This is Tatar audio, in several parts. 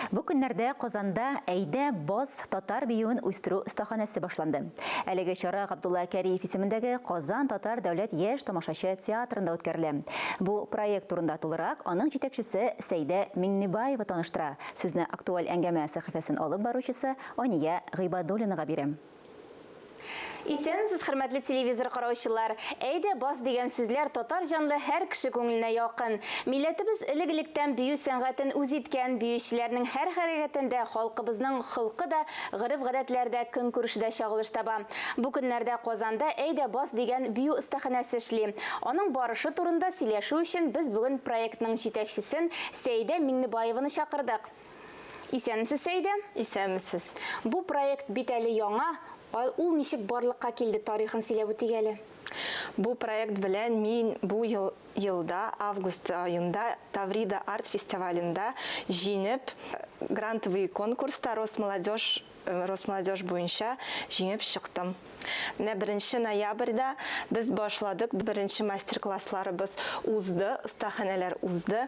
Бу көннәрдә Казанда әйдә боз татар биюен үстерү остаханәсе башланды. Әлеге чара Габдулла Кәриев исемендәге Казан татар дәүләт яшь тамашачы театрында үткәрелә. Бу проект турында тулырак аның җитәкчесе Сәйдә Миңнебаева таныштыра. Сүзне актуаль әңгәмә сәхифәсен алып баручысы Ания Гыйбадуллинага бирәм. Исәнсез, хөрмәтле телевизор караучылар. Әйдә бас дигән сүзләр татар җанлы һәр кеше күңеленә якын. Милләтебез элек-электән бию сәнгатен үз иткән, биючеләрнең һәр хәрәкәтендә халкыбызның холкы да, гырыф-гадәтләрдә көнкүрештә чагылыш таба. Бу көннәрдә Казанда әйдә бас дигән бию остаханәсе эшли. Аның барышы турында сөйләшү өчен без бүген проектның җитәкчесен Сәйдә Миңнебаеваны чакырдык. Исәнмесез, Сәйдә? Исәнмесез. Бу проект бит әле яңа. Ул ничек барлыкка килде, тарихын сөйләп үтик әле. Бу проект белән мин бу елда август айында Таврида арт фестивалендә җиңеп грантовый конкурста Росмолодежь буенча җиңеп чыктым. 1 ноябрьдә без башладык, беренче мастер-классларыбыз узды, остаханәләр узды.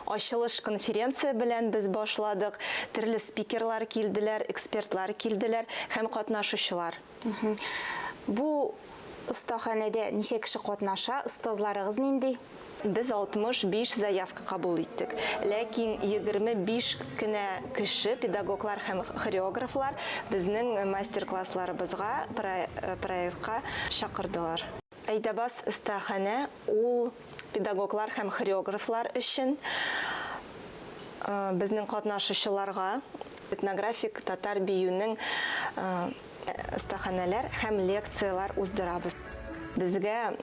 Ачылыш конференция белән без башладык. Төрле спикерлар килделәр, экспертлар килделәр һәм катнашучылар. Бу остаханәдә ничә кеше катнаша, остазларыгыз нинди? Без 65 заявка кабул иттек. Ләкин 25 кенә кеше, педагоглар һәм хореографлар безнең мастер-классларыбызга, проектка чакырдылар. Әйдәбас остаханә ул педагоглар һәм хореографлар өчен безнең катнашучыларга этнографик татар биюнең остаханәләр һәм лекциялар уздырабыз. Безгә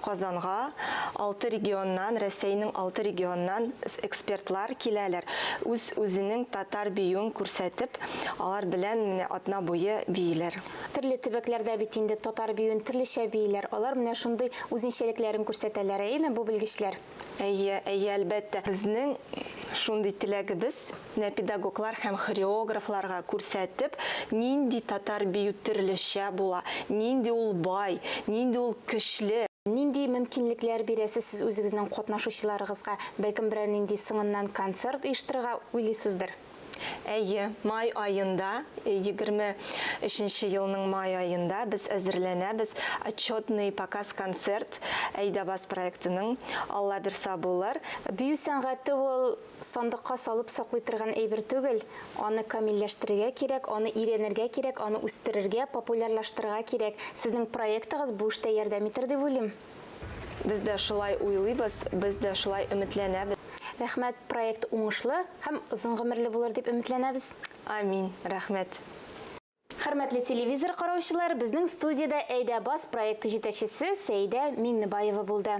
Казанга 6 регионнан, Россиянең 6 регионнан экспертлар киләләр. Үзенең татар биюен күрсәтеп, алар белән атна буе бийләр. Төрле төбәкләрдә бит инде татар биюен төрлечә бийләр. Алар менә шундый үзенчәлекләрен күрсәтәләр, әйме бу белгечләр? Әйе, әлбәттә. Безнең шундый теләгебез педагоглар һәм хореографларга күрсәтеп, нинди татар бию төрлечә була, нинди ул бай, нинди ул көчле. Нинди мөмкинлекләр бирәсез сез үзегезнең катнашучыларыгызга? Бәлкем берәр нинди соңыннан концерт оештырырга уйлыйсыздыр? Әйе, май айында, 23 елның май айында без әзерләнәбез отчетный показ концерт Әйдәбас проектының Алла бирса булыр. Бию сәнгате ул сандыкка салып саклый торган әйбер түгел. Аны камилләштерергә кирәк, аны өйрәнергә кирәк, аны үстерергә, популярлаштырырга кирәк. Сезнең проектыгыз бу эштә ярдәм итер дип уйлыйм. Без дә шулай уйлыйбыз, без дә шулай өметләнәбез. Рәхмәт, проект уңышлы һәм озын гомерле булыр дип өметләнәбез. Амин, рәхмәт. Хөрмәтле телевизор караучылар, безнең студиядә әйдә бас проекты җитәкчесе Сәйдә Миңнебаева булды.